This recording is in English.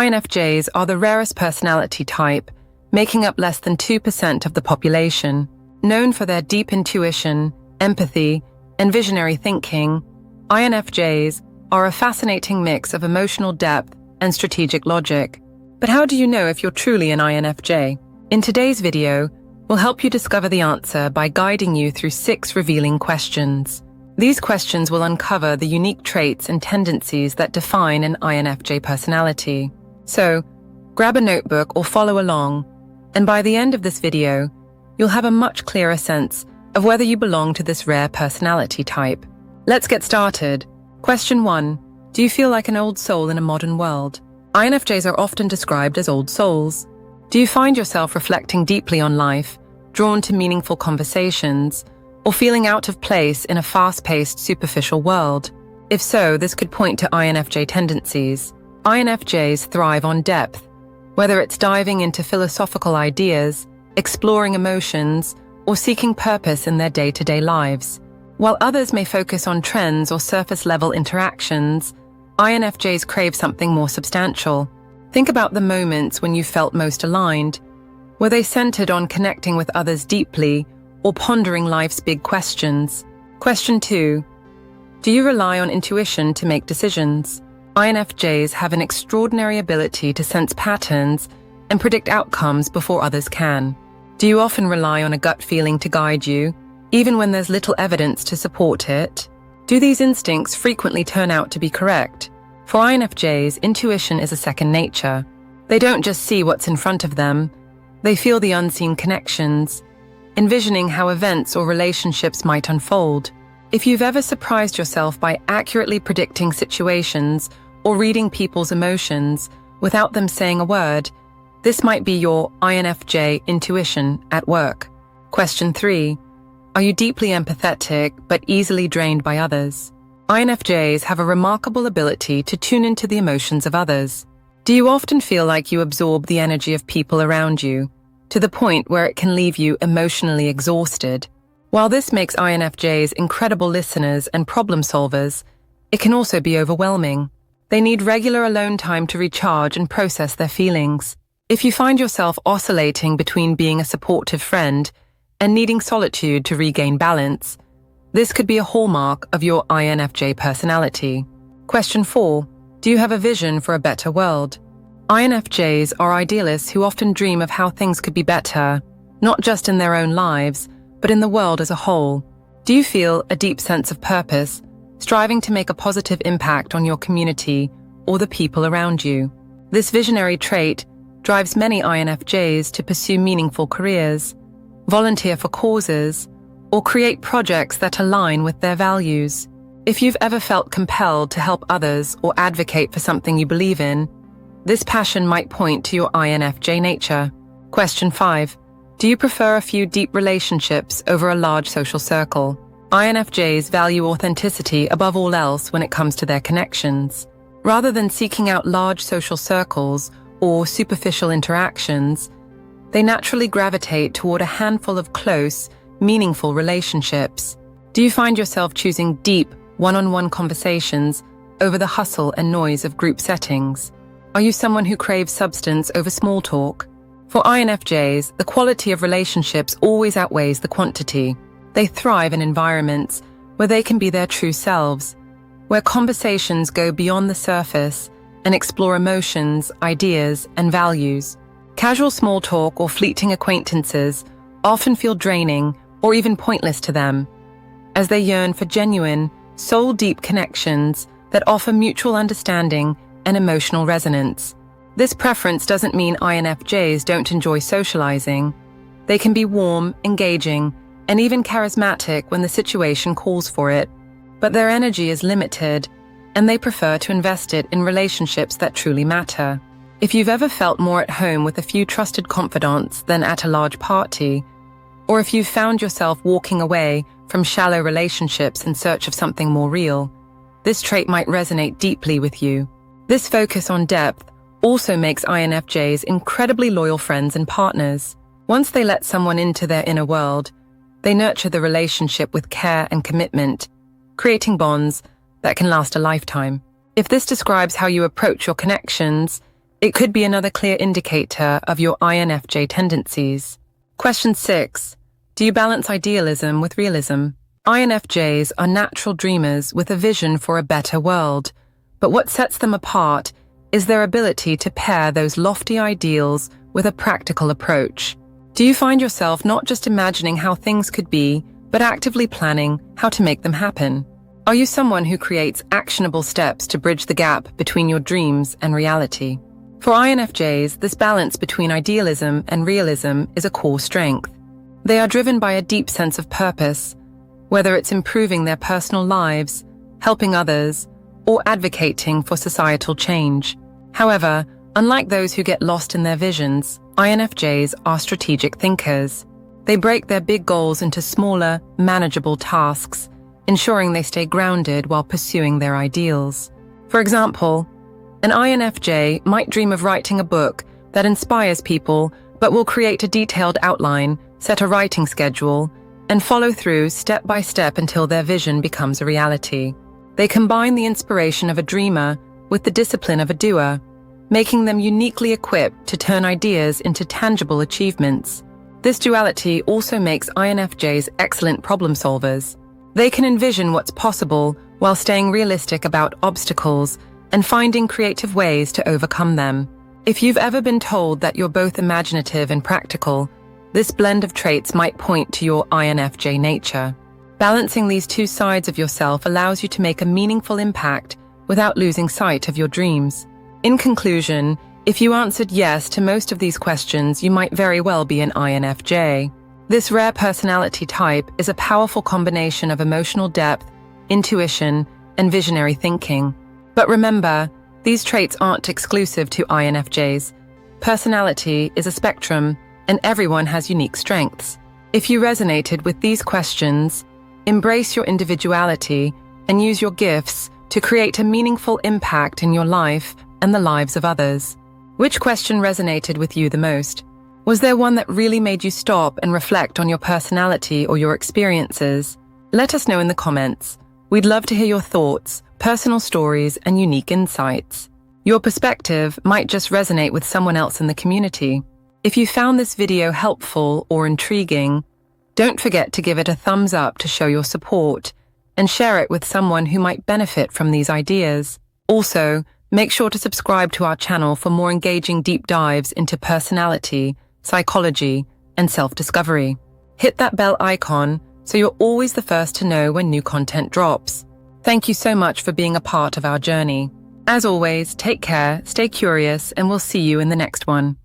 INFJs are the rarest personality type, making up less than 2% of the population. Known for their deep intuition, empathy, and visionary thinking, INFJs are a fascinating mix of emotional depth and strategic logic. But how do you know if you're truly an INFJ? In today's video, we'll help you discover the answer by guiding you through 6 revealing questions. These questions will uncover the unique traits and tendencies that define an INFJ personality. So, grab a notebook or follow along, and by the end of this video, you'll have a much clearer sense of whether you belong to this rare personality type. Let's get started. Question 1. Do you feel like an old soul in a modern world? INFJs are often described as old souls. Do you find yourself reflecting deeply on life, drawn to meaningful conversations, or feeling out of place in a fast-paced, superficial world? If so, this could point to INFJ tendencies. INFJs thrive on depth, whether it's diving into philosophical ideas, exploring emotions, or seeking purpose in their day-to-day lives. While others may focus on trends or surface-level interactions, INFJs crave something more substantial. Think about the moments when you felt most aligned. Were they centered on connecting with others deeply or pondering life's big questions? Question 2. Do you rely on intuition to make decisions? INFJs have an extraordinary ability to sense patterns and predict outcomes before others can. Do you often rely on a gut feeling to guide you, even when there's little evidence to support it? Do these instincts frequently turn out to be correct? For INFJs, intuition is a second nature. They don't just see what's in front of them, they feel the unseen connections, envisioning how events or relationships might unfold. If you've ever surprised yourself by accurately predicting situations or reading people's emotions without them saying a word, this might be your INFJ intuition at work. Question 3. Are you deeply empathetic but easily drained by others? INFJs have a remarkable ability to tune into the emotions of others. Do you often feel like you absorb the energy of people around you, to the point where it can leave you emotionally exhausted? While this makes INFJs incredible listeners and problem solvers, it can also be overwhelming. They need regular alone time to recharge and process their feelings. If you find yourself oscillating between being a supportive friend and needing solitude to regain balance, this could be a hallmark of your INFJ personality. Question 4. Do you have a vision for a better world? INFJs are idealists who often dream of how things could be better, not just in their own lives, but in the world as a whole. Do you feel a deep sense of purpose, striving to make a positive impact on your community or the people around you? This visionary trait drives many INFJs to pursue meaningful careers, volunteer for causes, or create projects that align with their values. If you've ever felt compelled to help others or advocate for something you believe in, this passion might point to your INFJ nature. Question 5. Do you prefer a few deep relationships over a large social circle? INFJs value authenticity above all else when it comes to their connections. Rather than seeking out large social circles or superficial interactions, they naturally gravitate toward a handful of close, meaningful relationships. Do you find yourself choosing deep, one-on-one conversations over the hustle and noise of group settings? Are you someone who craves substance over small talk? For INFJs, the quality of relationships always outweighs the quantity. They thrive in environments where they can be their true selves, where conversations go beyond the surface and explore emotions, ideas, and values. Casual small talk or fleeting acquaintances often feel draining or even pointless to them, as they yearn for genuine, soul-deep connections that offer mutual understanding and emotional resonance. This preference doesn't mean INFJs don't enjoy socializing. They can be warm, engaging, and even charismatic when the situation calls for it, but their energy is limited, and they prefer to invest it in relationships that truly matter. If you've ever felt more at home with a few trusted confidants than at a large party, or if you've found yourself walking away from shallow relationships in search of something more real, this trait might resonate deeply with you. This focus on depth also makes INFJs incredibly loyal friends and partners. Once they let someone into their inner world, they nurture the relationship with care and commitment, creating bonds that can last a lifetime. If this describes how you approach your connections, It could be another clear indicator of your INFJ tendencies. Question 6. Do you balance idealism with realism? INFJs are natural dreamers with a vision for a better world, but what sets them apart is their ability to pair those lofty ideals with a practical approach. Do you find yourself not just imagining how things could be, but actively planning how to make them happen? Are you someone who creates actionable steps to bridge the gap between your dreams and reality? For INFJs, this balance between idealism and realism is a core strength. They are driven by a deep sense of purpose, whether it's improving their personal lives, helping others, or advocating for societal change. However, unlike those who get lost in their visions, INFJs are strategic thinkers. They break their big goals into smaller, manageable tasks, ensuring they stay grounded while pursuing their ideals. For example, an INFJ might dream of writing a book that inspires people but will create a detailed outline, set a writing schedule, and follow through step by step until their vision becomes a reality. They combine the inspiration of a dreamer with the discipline of a doer, making them uniquely equipped to turn ideas into tangible achievements. This duality also makes INFJs excellent problem solvers. They can envision what's possible while staying realistic about obstacles and finding creative ways to overcome them. If you've ever been told that you're both imaginative and practical, this blend of traits might point to your INFJ nature. Balancing these two sides of yourself allows you to make a meaningful impact without losing sight of your dreams. In conclusion, if you answered yes to most of these questions, you might very well be an INFJ. This rare personality type is a powerful combination of emotional depth, intuition, and visionary thinking. But remember, these traits aren't exclusive to INFJs. Personality is a spectrum, and everyone has unique strengths. If you resonated with these questions, embrace your individuality and use your gifts to create a meaningful impact in your life and the lives of others. Which question resonated with you the most? Was there one that really made you stop and reflect on your personality or your experiences? Let us know in the comments. We'd love to hear your thoughts, personal stories, and unique insights. Your perspective might just resonate with someone else in the community. If you found this video helpful or intriguing, don't forget to give it a thumbs up to show your support and share it with someone who might benefit from these ideas. Also, make sure to subscribe to our channel for more engaging deep dives into personality, psychology, and self-discovery. Hit that bell icon so you're always the first to know when new content drops. Thank you so much for being a part of our journey. As always, take care, stay curious, and we'll see you in the next one.